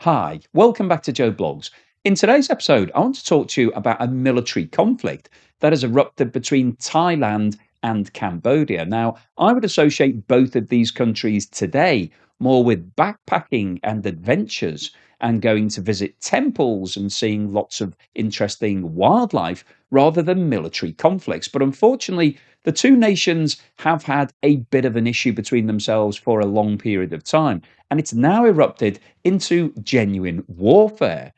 Hi, welcome back to Joe Blogs. In today's episode, I want to talk to you about a military conflict that has erupted between Thailand and Cambodia. Now, I would associate both of these countries today more with backpacking and adventures and going to visit temples and seeing lots of interesting wildlife rather than military conflicts. But unfortunately, the two nations have had a bit of an issue between themselves for a long period of time, and it's now erupted into genuine warfare.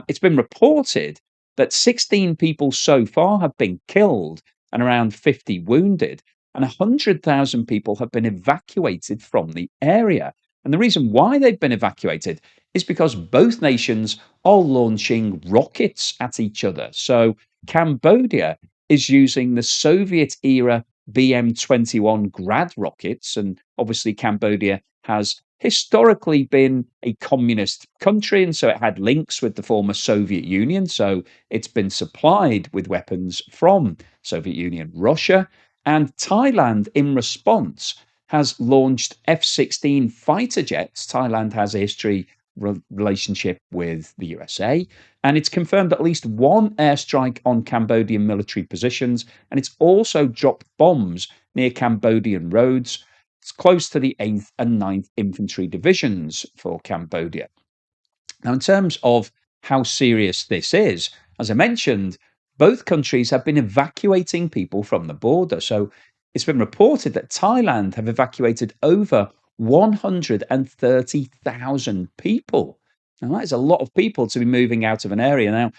It's been reported that 16 people so far have been killed and around 50 wounded, and 100,000 people have been evacuated from the area. And the reason why they've been evacuated is because both nations are launching rockets at each other. So Cambodia is using the Soviet era BM-21 Grad rockets, and obviously Cambodia has historically been a communist country, and so it had links with the former Soviet Union. So it's been supplied with weapons from Soviet Union, Russia, and Thailand in response has launched F-16 fighter jets. Thailand has a history relationship with the USA, and it's confirmed at least one airstrike on Cambodian military positions, and it's also dropped bombs near Cambodian roads. It's close to the 8th and 9th Infantry Divisions for Cambodia. Now, in terms of how serious this is, as I mentioned, both countries have been evacuating people from the border. So it's been reported that Thailand have evacuated over 130,000 people. Now, that is a lot of people to be moving out of an area. Now,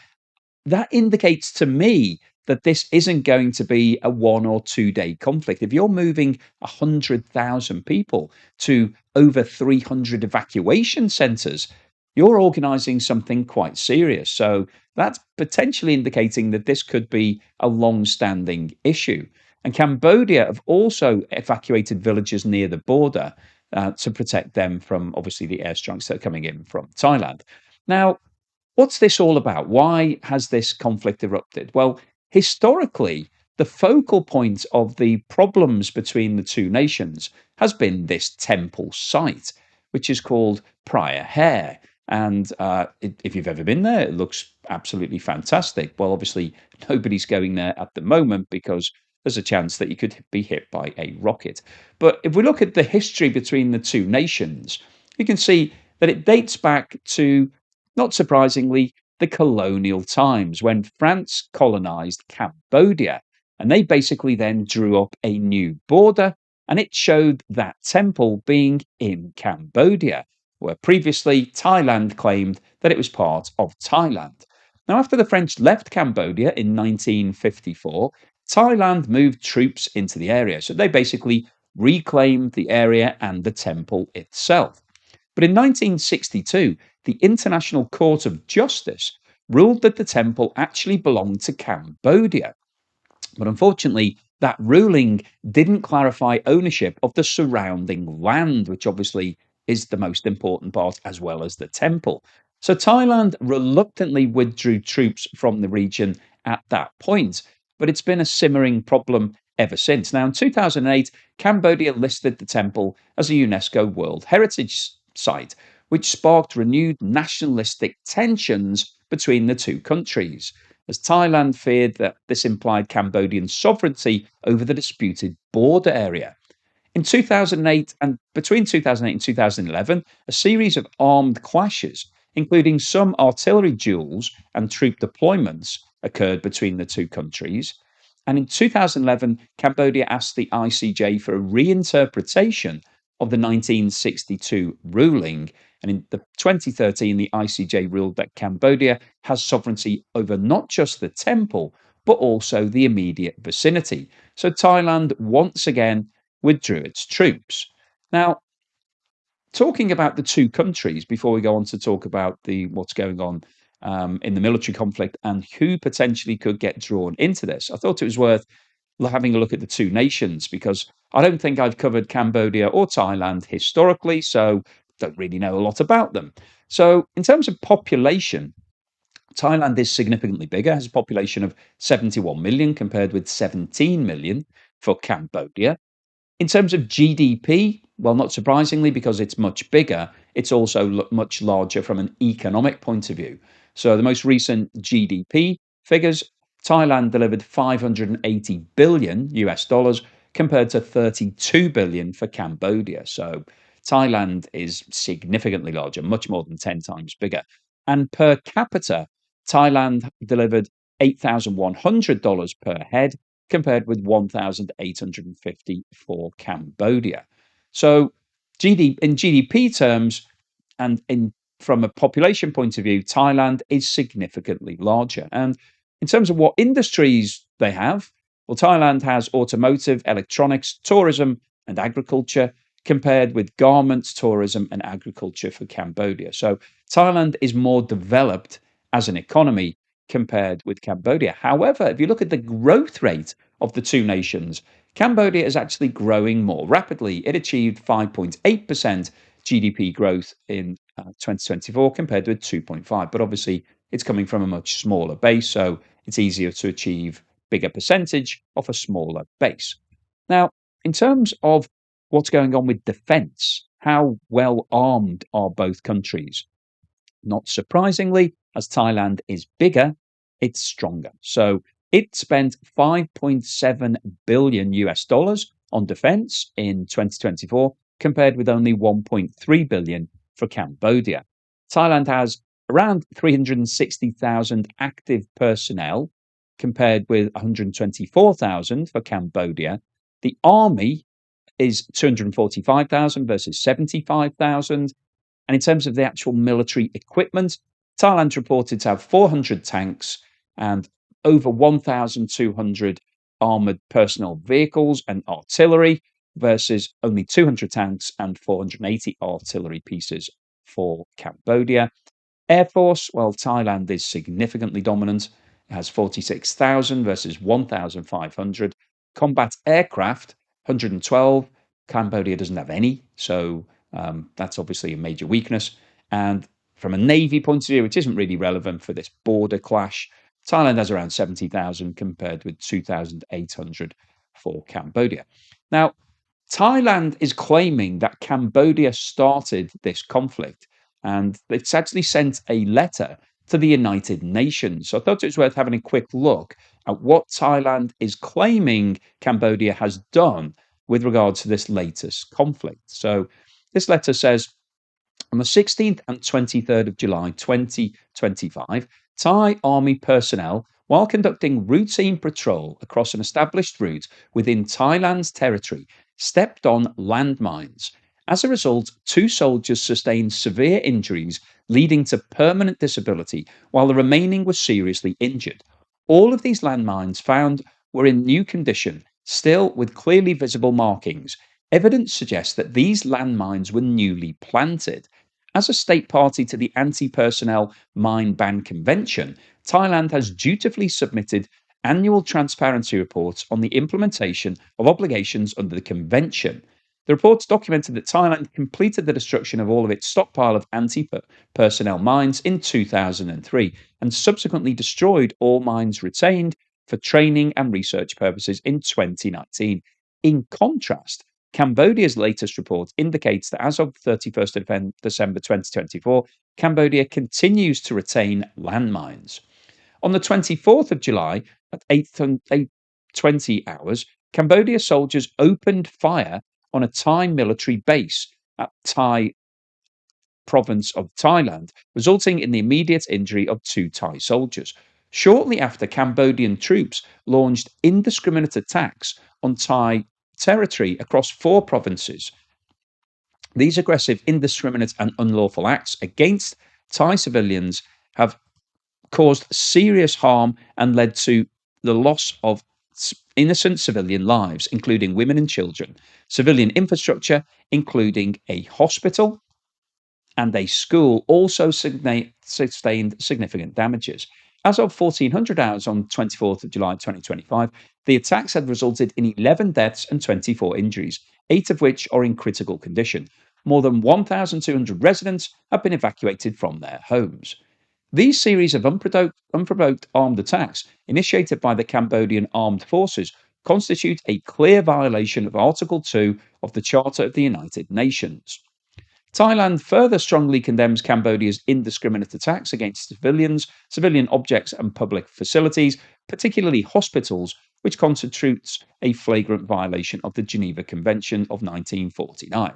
that indicates to me that this isn't going to be a 1 or 2 day conflict. If you're moving 100,000 people to over 300 evacuation centres, you're organising something quite serious. So that's potentially indicating that this could be a long standing issue. And Cambodia have also evacuated villages near the border to protect them from obviously the airstrikes that are coming in from Thailand. Now, what's this all about? Why has this conflict erupted? Well, historically, the focal point of the problems between the two nations has been this temple site, which is called Prior Hair. And if you've ever been there, it looks absolutely fantastic. Well, obviously, nobody's going there at the moment because there's a chance that you could be hit by a rocket. But if we look at the history between the two nations, you can see that it dates back to, not surprisingly, the colonial times when France colonized Cambodia. And they basically then drew up a new border, and it showed that temple being in Cambodia, where previously Thailand claimed that it was part of Thailand. Now, after the French left Cambodia in 1954, Thailand moved troops into the area. So they basically reclaimed the area and the temple itself. But in 1962, the International Court of Justice ruled that the temple actually belonged to Cambodia. But unfortunately, that ruling didn't clarify ownership of the surrounding land, which obviously is the most important part, as well as the temple. So Thailand reluctantly withdrew troops from the region at that point, but it's been a simmering problem ever since. Now, in 2008, Cambodia listed the temple as a UNESCO World Heritage Site, which sparked renewed nationalistic tensions between the two countries, as Thailand feared that this implied Cambodian sovereignty over the disputed border area. In 2008 and between 2008 and 2011, a series of armed clashes, including some artillery duels and troop deployments, occurred between the two countries. And in 2011, Cambodia asked the ICJ for a reinterpretation of the 1962 ruling. And in 2013, the ICJ ruled that Cambodia has sovereignty over not just the temple, but also the immediate vicinity. So Thailand once again withdrew its troops. Now, talking about the two countries before we go on to talk about what's going on in the military conflict and who potentially could get drawn into this, I thought it was worth having a look at the two nations because I don't think I've covered Cambodia or Thailand historically, so don't really know a lot about them. So, in terms of population, Thailand is significantly bigger, has a population of 71 million compared with 17 million for Cambodia. In terms of GDP, Well, not surprisingly, because it's much bigger, it's also much larger from an economic point of view. So the most recent GDP figures, Thailand delivered 580 billion US dollars compared to 32 billion for Cambodia. So Thailand is significantly larger, much more than 10 times bigger. And per capita, Thailand delivered $8,100 per head compared with 1,850 for Cambodia. So in GDP terms and in from a population point of view, Thailand is significantly larger. And in terms of what industries they have, well, Thailand has automotive, electronics, tourism, and agriculture, compared with garments, tourism, and agriculture for Cambodia. So Thailand is more developed as an economy compared with Cambodia. However, if you look at the growth rate of the two nations, Cambodia is actually growing more rapidly. It achieved 5.8% GDP growth in 2024 compared with 2.5. But obviously, it's coming from a much smaller base, so it's easier to achieve bigger percentage off a smaller base. Now, in terms of what's going on with defense, how well armed are both countries? Not surprisingly, as Thailand is bigger, it's stronger. So it spent 5.7 billion US dollars on defense in 2024 compared with only 1.3 billion for Cambodia. Thailand has around 360,000 active personnel compared with 124,000 for Cambodia. The army is 245,000 versus 75,000. And in terms of the actual military equipment, Thailand's reported to have 400 tanks and over 1,200 armoured personnel vehicles and artillery versus only 200 tanks and 480 artillery pieces for Cambodia. Air Force, well, Thailand is significantly dominant. It has 46,000 versus 1,500. Combat aircraft, 112. Cambodia doesn't have any, so that's obviously a major weakness. And from a Navy point of view, which isn't really relevant for this border clash, Thailand has around 70,000 compared with 2,800 for Cambodia. Now, Thailand is claiming that Cambodia started this conflict, and it's actually sent a letter to the United Nations. So I thought it was worth having a quick look at what Thailand is claiming Cambodia has done with regards to this latest conflict. So this letter says, on the 16th and 23rd of July 2025, Thai army personnel, while conducting routine patrol across an established route within Thailand's territory, stepped on landmines. As a result, two soldiers sustained severe injuries, leading to permanent disability, while the remaining were seriously injured. All of these landmines found were in new condition, still with clearly visible markings. Evidence suggests that these landmines were newly planted. As a state party to the Anti Personnel Mine Ban Convention, Thailand has dutifully submitted annual transparency reports on the implementation of obligations under the convention. The reports documented that Thailand completed the destruction of all of its stockpile of anti personnel mines in 2003 and subsequently destroyed all mines retained for training and research purposes in 2019. In contrast, Cambodia's latest report indicates that as of 31st of December 2024, Cambodia continues to retain landmines. On the 24th of July at 8:20 hours, Cambodia soldiers opened fire on a Thai military base at Thai province of Thailand, resulting in the immediate injury of two Thai soldiers. Shortly after, Cambodian troops launched indiscriminate attacks on Thai territory across four provinces. These aggressive, indiscriminate, and unlawful acts against Thai civilians have caused serious harm and led to the loss of innocent civilian lives, including women and children, civilian infrastructure, including a hospital and a school, also sustained significant damages. As of 1400 hours on 24th of July 2025, the attacks had resulted in 11 deaths and 24 injuries, 8 of which are in critical condition. More than 1,200 residents have been evacuated from their homes. These series of unprovoked armed attacks, initiated by the Cambodian armed forces, constitute a clear violation of Article 2 of the Charter of the United Nations. Thailand further strongly condemns Cambodia's indiscriminate attacks against civilians, civilian objects, and public facilities, particularly hospitals, which constitutes a flagrant violation of the Geneva Convention of 1949.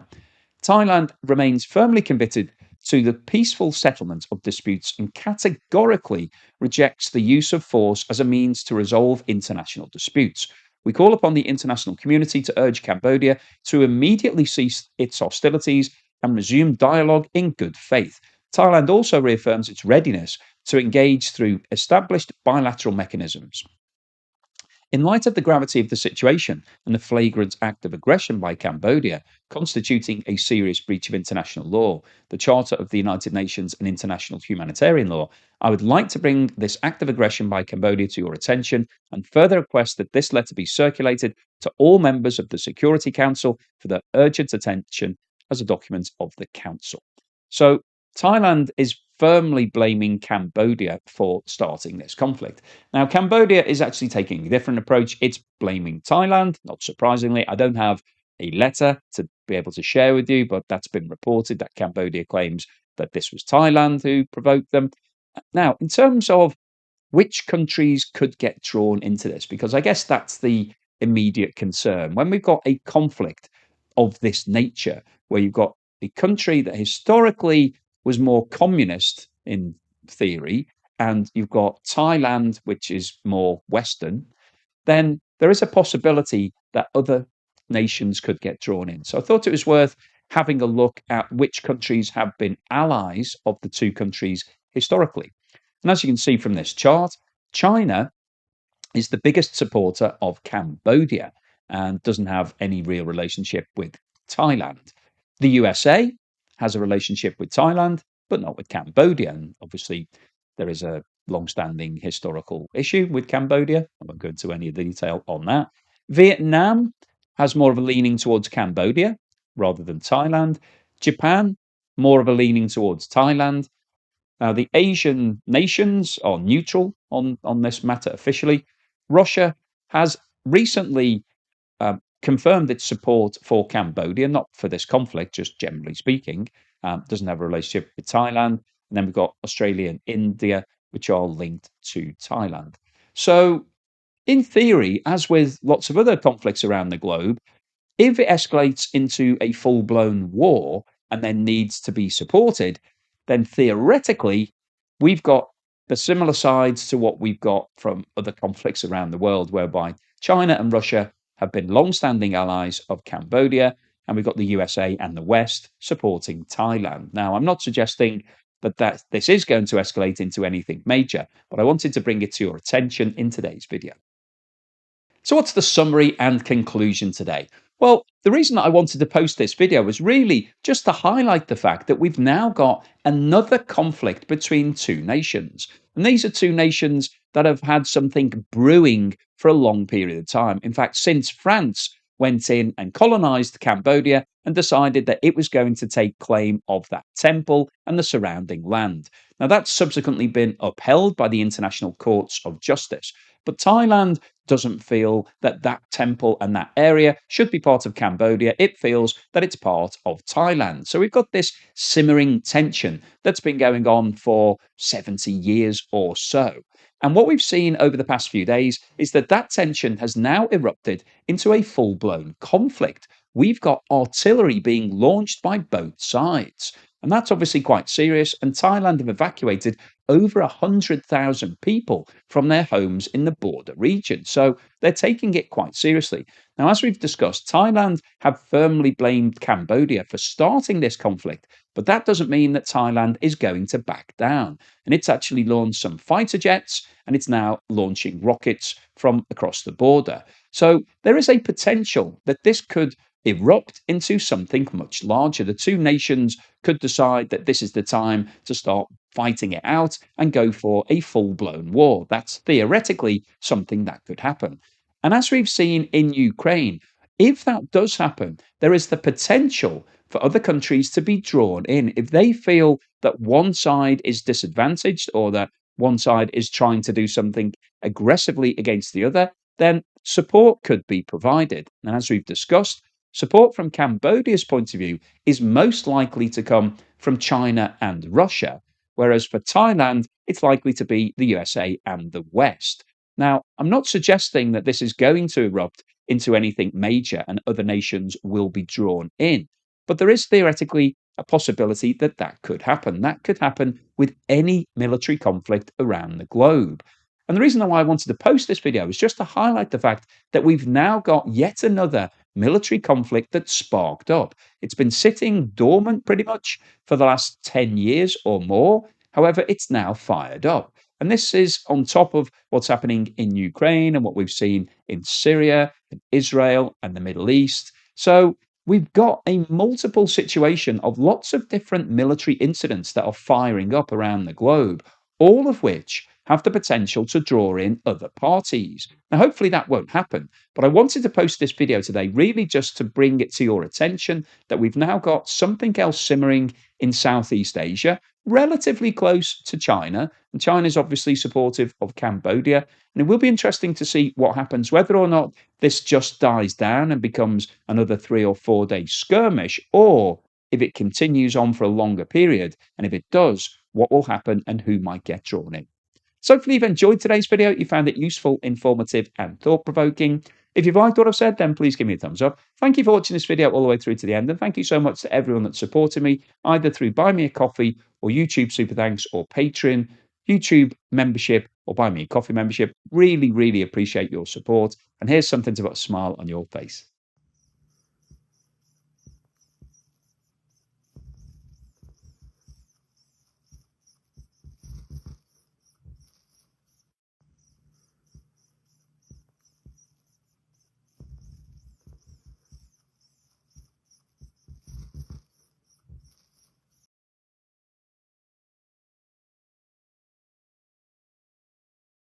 Thailand remains firmly committed to the peaceful settlement of disputes and categorically rejects the use of force as a means to resolve international disputes. We call upon the international community to urge Cambodia to immediately cease its hostilities and resume dialogue in good faith. Thailand also reaffirms its readiness to engage through established bilateral mechanisms. In light of the gravity of the situation and the flagrant act of aggression by Cambodia, constituting a serious breach of international law, the Charter of the United Nations, and international humanitarian law, I would like to bring this act of aggression by Cambodia to your attention and further request that this letter be circulated to all members of the Security Council for their urgent attention as a document of the Council. So, Thailand is firmly blaming Cambodia for starting this conflict. Now, Cambodia is actually taking a different approach. It's blaming Thailand, not surprisingly. I don't have a letter to be able to share with you, but that's been reported that Cambodia claims that this was Thailand who provoked them. Now, in terms of which countries could get drawn into this, because I guess that's the immediate concern. When we've got a conflict of this nature, where you've got a country that historically was more communist in theory, and you've got Thailand, which is more Western, then there is a possibility that other nations could get drawn in. So I thought it was worth having a look at which countries have been allies of the two countries historically. And as you can see from this chart, China is the biggest supporter of Cambodia and doesn't have any real relationship with Thailand. The USA has a relationship with Thailand, but not with Cambodia. And obviously, there is a long-standing historical issue with Cambodia. I won't go into any detail on that. Vietnam has more of a leaning towards Cambodia rather than Thailand. Japan, more of a leaning towards Thailand. The Asian nations are neutral on this matter officially. Russia has recently confirmed its support for Cambodia, not for this conflict, just generally speaking. Doesn't have a relationship with Thailand. And then we've got Australia and India, which are linked to Thailand. So, in theory, as with lots of other conflicts around the globe, if it escalates into a full blown war and then needs to be supported, then theoretically, we've got the similar sides to what we've got from other conflicts around the world, whereby China and Russia have been long standing allies of Cambodia, and we've got the USA and the West supporting Thailand. Now, I'm not suggesting that this is going to escalate into anything major, but I wanted to bring it to your attention in today's video. So what's the summary and conclusion today? Well, the reason that I wanted to post this video was really just to highlight the fact that we've now got another conflict between two nations. And these are two nations that have had something brewing for a long period of time. In fact, since France went in and colonized Cambodia and decided that it was going to take claim of that temple and the surrounding land. Now, that's subsequently been upheld by the international courts of justice. But Thailand doesn't feel that that temple and that area should be part of Cambodia. It feels that it's part of Thailand. So we've got this simmering tension that's been going on for 70 years or so. And what we've seen over the past few days is that that tension has now erupted into a full-blown conflict. We've got artillery being launched by both sides. And that's obviously quite serious. And Thailand have evacuated over 100,000 people from their homes in the border region. So they're taking it quite seriously. Now, as we've discussed, Thailand have firmly blamed Cambodia for starting this conflict, but that doesn't mean that Thailand is going to back down. And it's actually launched some fighter jets, and it's now launching rockets from across the border. So there is a potential that this could erupt into something much larger. The two nations could decide that this is the time to start fighting it out and go for a full-blown war. That's theoretically something that could happen. And as we've seen in Ukraine, if that does happen, there is the potential for other countries to be drawn in. If they feel that one side is disadvantaged or that one side is trying to do something aggressively against the other, then support could be provided. And as we've discussed, support from Cambodia's point of view is most likely to come from China and Russia, whereas for Thailand, it's likely to be the USA and the West. Now, I'm not suggesting that this is going to erupt into anything major and other nations will be drawn in, but there is theoretically a possibility that that could happen. That could happen with any military conflict around the globe. And the reason why I wanted to post this video is just to highlight the fact that we've now got yet another military conflict that's sparked up. It's been sitting dormant pretty much for the last 10 years or more. However, it's now fired up. And this is on top of what's happening in Ukraine and what we've seen in Syria, in Israel, and the Middle East. So we've got a multiple situation of lots of different military incidents that are firing up around the globe, all of which have the potential to draw in other parties. Now, hopefully that won't happen, but I wanted to post this video today really just to bring it to your attention that we've now got something else simmering in Southeast Asia, relatively close to China, and China is obviously supportive of Cambodia, and it will be interesting to see what happens, whether or not this just dies down and becomes another 3 or 4 day skirmish, or if it continues on for a longer period, and if it does, what will happen and who might get drawn in. So hopefully you've enjoyed today's video, you found it useful, informative and thought-provoking. If you've liked what I've said, then please give me a thumbs up. Thank you for watching this video all the way through to the end, and thank you so much to everyone that's supported me, either through Buy Me a Coffee or YouTube Super Thanks or Patreon, YouTube membership or Buy Me a Coffee membership. Really, really appreciate your support, and here's something to put a smile on your face.